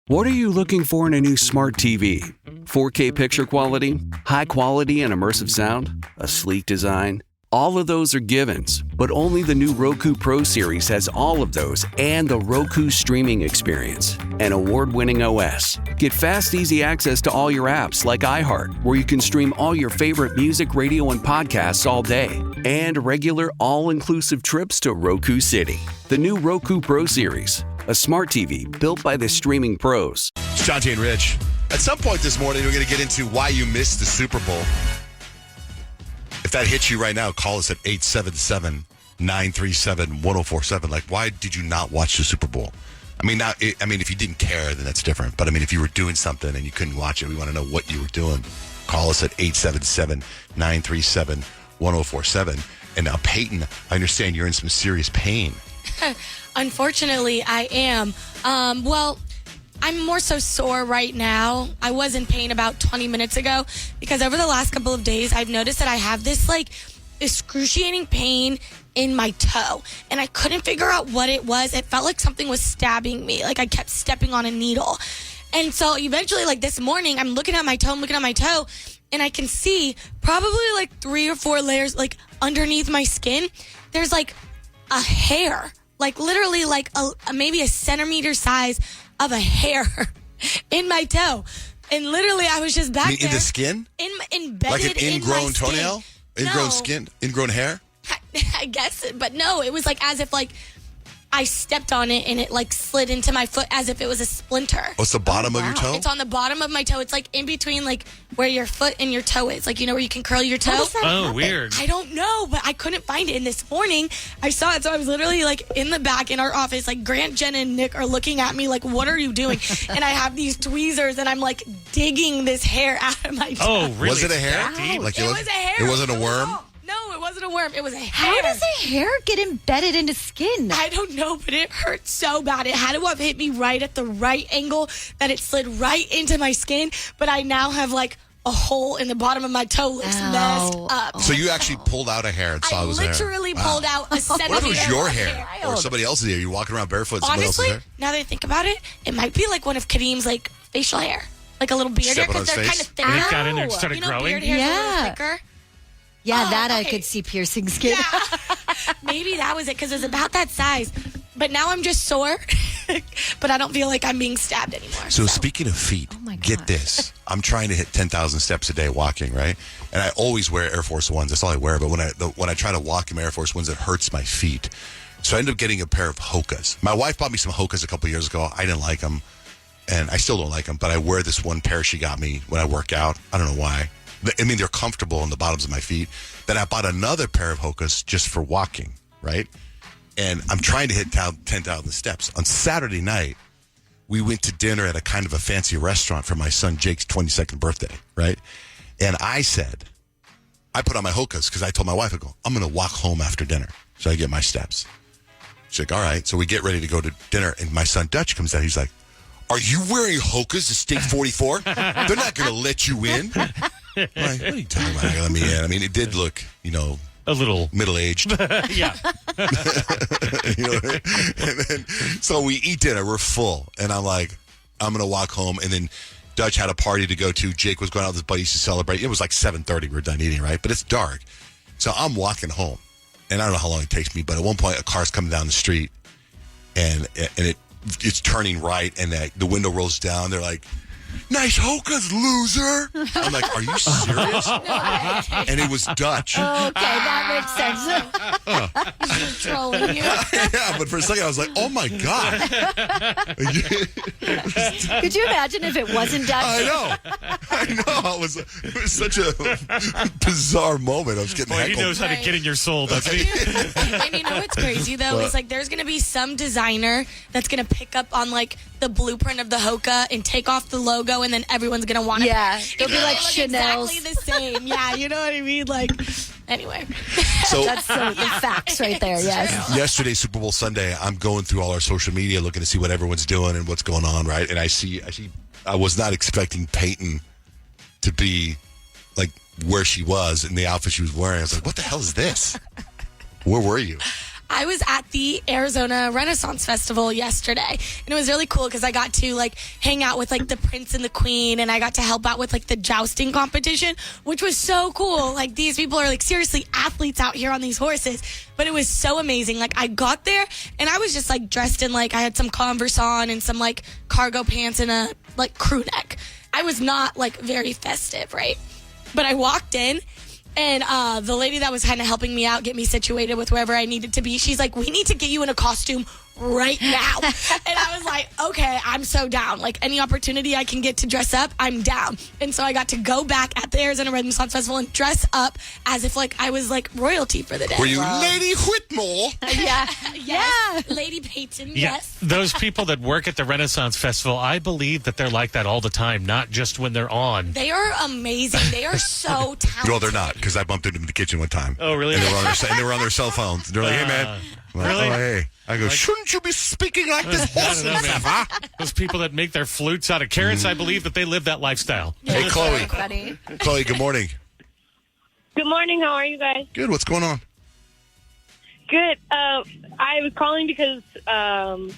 What are you looking for in a new smart TV? 4K picture quality, high quality and immersive sound, a sleek design? All of those are givens, but only the new Roku Pro Series has all of those and the Roku streaming experience, an award-winning OS. Get fast, easy access to all your apps like iHeart, where you can stream all your favorite music, radio, and podcasts all day, and regular all-inclusive trips to Roku City. The new Roku Pro Series, a smart TV built by the streaming pros. It's John T. and Rich. At some point this morning, we're going to get into why you missed the Super Bowl. If that hits you right now, call us at 877-937-1047. Like, why did you not watch the Super Bowl? I mean, if you didn't care, then that's different. But I mean, if you were doing something and you couldn't watch it, we want to know what you were doing. Call us at 877-937-1047. And now, Peyton, I understand you're in some serious pain. Unfortunately, I am. Well, I'm more so sore right now. I was in pain about 20 minutes ago because over the last couple of days, I've noticed that I have this excruciating pain in my toe, and I couldn't figure out what it was. It felt like something was stabbing me, like I kept stepping on a needle. And so eventually, this morning, I'm looking at my toe, and I can see probably 3 or 4 layers underneath my skin. There's a hair, literally maybe a centimeter size of a hair in my toe. And literally I was just back there. In the skin? Embedded like an ingrown toenail? Ingrown skin? Ingrown hair? I guess, but no, it was as if I stepped on it and it slid into my foot as if it was a splinter. Oh, it's the bottom of your toe? It's on the bottom of my toe. It's in between where your foot and your toe is. Where you can curl your toe. How does that happen? Weird. I don't know, but I couldn't find it. And this morning I saw it. So I was literally in the back in our office. Grant, Jen, and Nick are looking at me what are you doing? And I have these tweezers and I'm digging this hair out of my toe. Oh, really? Was it a hair? It was a hair. It wasn't a worm? No, it wasn't a worm. It was a hair. How does a hair get embedded into skin? I don't know, but it hurt so bad. It had to have hit me right at the right angle that it slid right into my skin. But I now have a hole in the bottom of my toe messed up. So you actually pulled out a hair and saw it was hair? I literally pulled out a centimeter. What if it was your hair or somebody else's hair? You're walking around barefoot and somebody Honestly, else's hair? now that I think about it, it might be one of Kadeem's facial hair. A little beard hair because they're kind of thinner. And it got in there and started growing? Beard hairs are a little thicker. Yeah, I could see piercing skin. Yeah. Maybe that was it because it was about that size. But now I'm just sore. But I don't feel like I'm being stabbed anymore. So speaking of feet, get this. I'm trying to hit 10,000 steps a day walking, right? And I always wear Air Force Ones. That's all I wear. But when I try to walk in my Air Force Ones, it hurts my feet. So I ended up getting a pair of Hokas. My wife bought me some Hokas a couple years ago. I didn't like them. And I still don't like them. But I wear this one pair she got me when I work out. I don't know why. I mean, they're comfortable on the bottoms of my feet. Then I bought another pair of Hokas just for walking, right? And I'm trying to hit 10,000 steps. On Saturday night, we went to dinner at a kind of a fancy restaurant for my son Jake's 22nd birthday, right? And I put on my Hokas because I told my wife, I'm going to walk home after dinner so I get my steps. She's like, all right. So we get ready to go to dinner, and my son Dutch comes out. He's like, are you wearing Hokas to State 44? They're not going to let you in. I'm like, what are you talking about? Let me in. I mean, it did look, a little middle-aged. Yeah. And then, so we eat dinner. We're full. And I'm like, I'm going to walk home. And then Dutch had a party to go to. Jake was going out with his buddies to celebrate. It was 7:30. We were done eating, right? But it's dark. So I'm walking home. And I don't know how long it takes me. But at one point, a car's coming down the street. And it's turning right. And the window rolls down. They're like, nice Hokas, loser. I'm like, are you serious? And it was Dutch. Okay, that makes sense. He's trolling you. Yeah, but for a second I was like, oh my God. Could you imagine if it wasn't Dutch? I know. It was such a bizarre moment. I was getting heckled. He knows how to get in your soul, doesn't he? And you know what's crazy, though? It's there's going to be some designer that's going to pick up on, the blueprint of the Hoka and take off the logo, and then everyone's going to want it. Yeah. It'll be like Chanel's. Exactly the same. Yeah, you know what I mean? Anyway. So that's the facts right there, yes. Yesterday, Super Bowl Sunday, I'm going through all our social media looking to see what everyone's doing and what's going on, right? And I was not expecting Peyton to be, where she was in the outfit she was wearing. I was like, what the hell is this? Where were you? I was at the Arizona Renaissance Festival yesterday, and it was really cool because I got to like hang out with like the prince and the queen, and I got to help out with like the jousting competition, which was so cool. Like these people are like seriously athletes out here on these horses, but it was so amazing. Like I got there and I was just like dressed in like I had some Converse on and some like cargo pants and a like crew neck. I was not like very festive, right? But I walked in. And the lady that was kind of helping me out, get me situated with wherever I needed to be, she's like, we need to get you in a costume right now. And I was like, okay, I'm so down. Like, any opportunity I can get to dress up, I'm down. And so I got to go back at the Arizona Renaissance Festival and dress up as if, like, I was, like, royalty for the day. Were you Lady Whitmore? Yeah. Yes. Lady Peyton, yes. Those people that work at the Renaissance Festival, I believe that they're like that all the time, not just when they're on. They are amazing. They are so talented. Well, they're not, because I bumped into them in the kitchen one time. Oh, really? And they were on their cell phones. They're like, hey, man. Like, really? Oh, hey. I go, shouldn't you be speaking like this horse and stuff, huh? Those people that make their flutes out of carrots, I believe that they live that lifestyle. Hey, Chloe. Chloe, good morning. Good morning. How are you guys? Good. What's going on? Good. I was calling because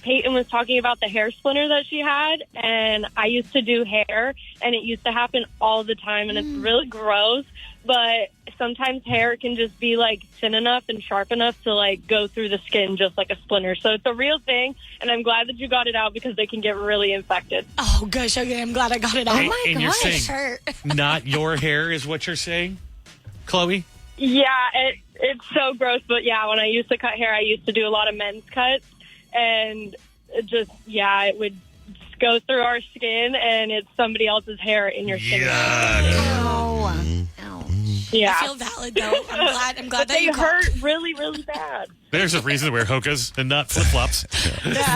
Peyton was talking about the hair splinter that she had, and I used to do hair, and it used to happen all the time, and it's really gross, but sometimes hair can just be, like, thin enough and sharp enough to, like, go through the skin just like a splinter. So it's a real thing, and I'm glad that you got it out because they can get really infected. Oh, gosh. Okay, I'm glad I got it out. Oh, my gosh. You're saying not your hair is what you're saying, Chloe? Yeah, it's so gross, but yeah, when I used to cut hair, I used to do a lot of men's cuts, and it just, it would go through our skin, and it's somebody else's hair in your skin. Yeah. I feel valid, though. I'm glad that they you hurt really, really bad. There's a reason to wear hokas and not flip-flops.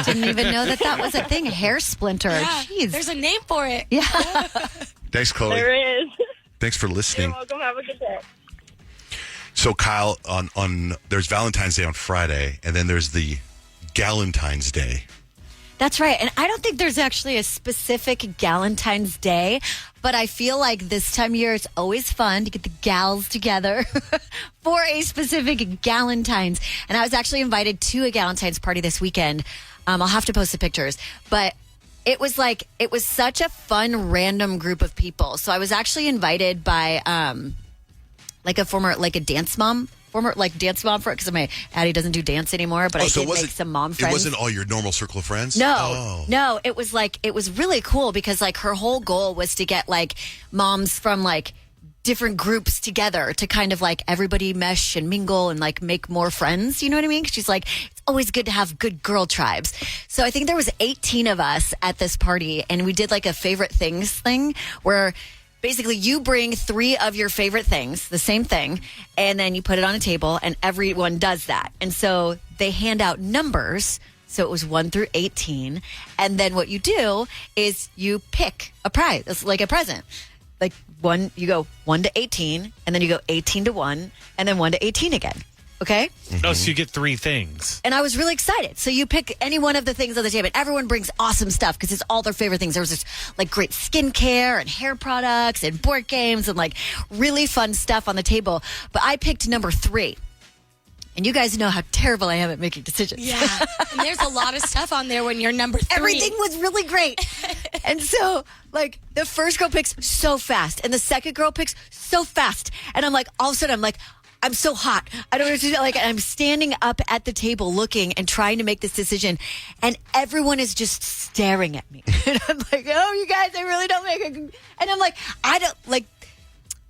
Didn't even know that was a thing. Hair splinter. Yeah, Jeez. there's a name for it. Yeah. Thanks, Chloe. There is. Thanks for listening. You're welcome. Have a good day. So, Kyle, on there's Valentine's Day on Friday, and then there's the GALentines Day. That's right. And I don't think there's actually a specific GALentine's Day, but I feel like this time of year it's always fun to get the gals together for a specific GALentine's. And I was actually invited to a GALentine's party this weekend. I'll have to post the pictures, but it was such a fun random group of people. So I was actually invited by a dance mom for it because my Addie doesn't do dance anymore, but I did make some mom friends. It wasn't all your normal circle of friends? No, it was really cool because like her whole goal was to get like moms from like different groups together to kind of like everybody mesh and mingle and like make more friends. You know what I mean? 'Cause she's like, it's always good to have good girl tribes. So I think there was 18 of us at this party, and we did like a favorite things thing where basically you bring 3 of your favorite things, the same thing, and then you put it on a table, and everyone does that. And so they hand out numbers. So it was 1 through 18. And then what you do is you pick a prize. It's like a present. Like you go 1 to 18, and then you go 18 to 1, and then 1 to 18 again. Okay? Oh, so you get 3 things. And I was really excited. So you pick any one of the things on the table. Everyone brings awesome stuff because it's all their favorite things. There was this like great skincare and hair products and board games and like really fun stuff on the table. But I picked number 3. And you guys know how terrible I am at making decisions. Yeah. And there's a lot of stuff on there when you're number 3. Everything was really great. And so, like, the first girl picks so fast, and the second girl picks so fast. And I'm like, all of a sudden, I'm so hot. I don't know what to do. Like, I'm standing up at the table looking and trying to make this decision, and everyone is just staring at me. And I'm like, oh, you guys, I really don't make it. And I'm like, I don't, like,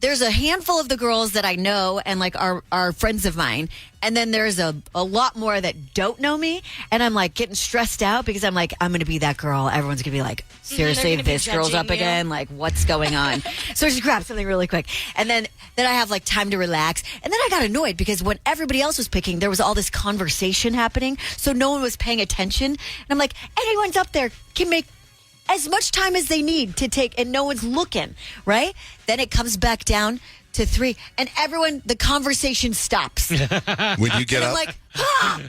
there's a handful of the girls that I know and like are friends of mine. And then there's a lot more that don't know me. And I'm like getting stressed out because I'm like, I'm going to be that girl. Everyone's going to be like, seriously, this girl's up again. Like, what's going on? So I just grabbed something really quick. And then I have like time to relax. And then I got annoyed because when everybody else was picking, there was all this conversation happening. So no one was paying attention. And I'm like, anyone's up there can make as much time as they need to take, and no one's looking, right? Then it comes back down to 3, and the conversation stops. When you get and up, I'm like, ah!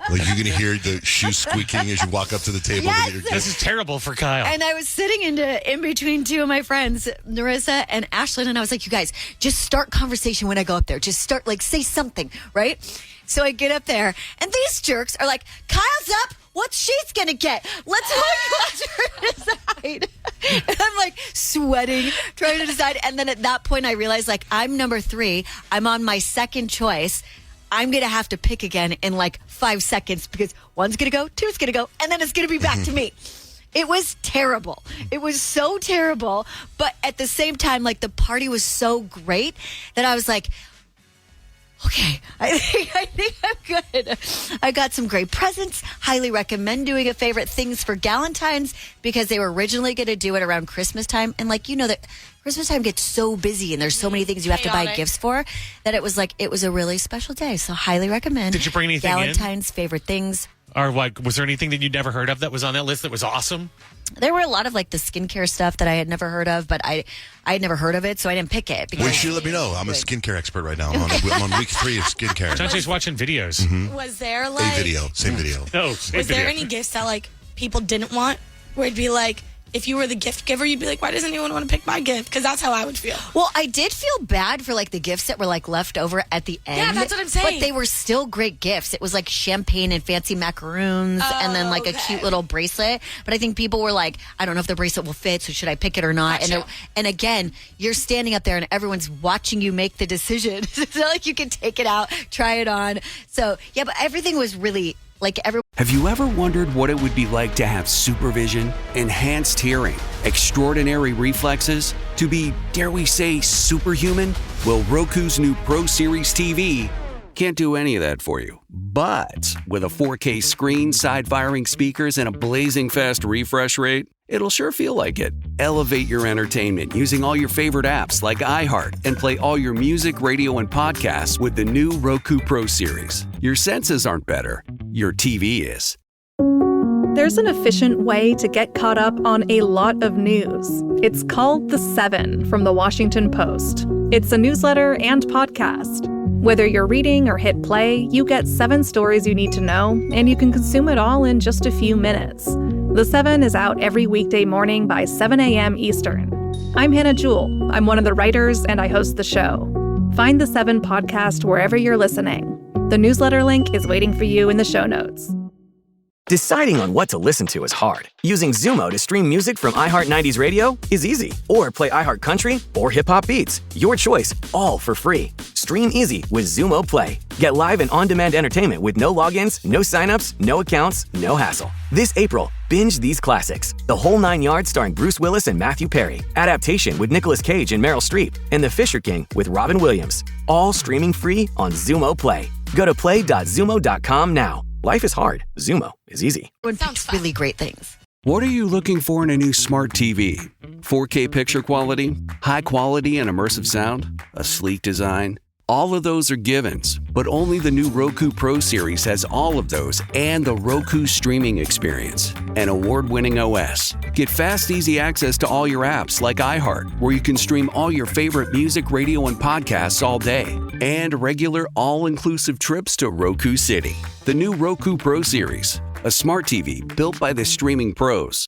like you're going to hear the shoes squeaking as you walk up to the table. Yes. To get your This is terrible for Kyle. And I was sitting in between 2 of my friends, Narissa and Ashlyn, and I was like, you guys, just start conversation when I go up there. Just start, like, say something, right? So I get up there, and these jerks are like, Kyle's up. What's she's going to get? Let's watch her decide. And I'm like sweating, trying to decide. And then at that point, I realized like I'm number 3. I'm on my second choice. I'm going to have to pick again in like 5 seconds because one's going to go, two's going to go, and then it's going to be back to me. It was terrible. It was so terrible. But at the same time, like the party was so great that I was like, okay, I think I'm good. I got some great presents. Highly recommend doing a favorite things for GALentines because they were originally going to do it around Christmas time. And like, you know that Christmas time gets so busy and there's so many things you have to buy gifts for that it was a really special day. So highly recommend. Did you bring anything GALentines favorite things. Or like, was there anything that you'd never heard of that was on that list that was awesome? There were a lot of like the skincare stuff that I had never heard of, but I had never heard of it, so I didn't pick it. Well, you should let me know. I'm a skincare expert right now. I'm on week 3 of skincare. Chante's watching videos. Was there like Same video. Oh, Was there any gifts that like people didn't want? Where it'd be like, if you were the gift giver, you'd be like, why doesn't anyone want to pick my gift? Because that's how I would feel. Well, I did feel bad for like the gifts that were like left over at the end. Yeah, that's what I'm saying. But they were still great gifts. It was like champagne and fancy macaroons and then like a cute little bracelet. But I think people were like, I don't know if the bracelet will fit, so should I pick it or not? Gotcha. And again, you're standing up there and everyone's watching you make the decision. It's not like you can take it out, try it on. So, yeah, but everything was really like Have you ever wondered what it would be like to have supervision, enhanced hearing, extraordinary reflexes, to be, dare we say, superhuman? Well, Roku's new Pro Series TV can't do any of that for you. But with a 4K screen, side-firing speakers, and a blazing fast refresh rate, it'll sure feel like it. Elevate your entertainment using all your favorite apps like iHeart and play all your music, radio, and podcasts with the new Roku Pro Series. Your senses aren't better. Your TV is. There's an efficient way to get caught up on a lot of news. It's called The 7 from The Washington Post. It's a newsletter and podcast. Whether you're reading or hit play, you get 7 stories you need to know, and you can consume it all in just a few minutes. The 7 is out every weekday morning by 7 a.m. Eastern. I'm Hannah Jewell. I'm one of the writers, and I host the show. Find The 7 podcast wherever you're listening. The newsletter link is waiting for you in the show notes. Deciding on what to listen to is hard. Using Zumo to stream music from iHeart 90s Radio is easy. Or play iHeart Country or Hip Hop Beats. Your choice, all for free. Stream easy with Zumo Play. Get live and on-demand entertainment with no logins, no signups, no accounts, no hassle. This April, binge these classics. The Whole 9 Yards starring Bruce Willis and Matthew Perry. Adaptation with Nicolas Cage and Meryl Streep. And The Fisher King with Robin Williams. All streaming free on Zumo Play. Go to play.zumo.com now. Life is hard. Zumo is easy. Sounds really great things. What are you looking for in a new smart TV? 4K picture quality, high quality and immersive sound, a sleek design? All of those are givens, but only the new Roku Pro Series has all of those and the Roku streaming experience, an award-winning OS. Get fast, easy access to all your apps like iHeart, where you can stream all your favorite music, radio, and podcasts all day, and regular all-inclusive trips to Roku City. The new Roku Pro Series, a smart TV built by the streaming pros.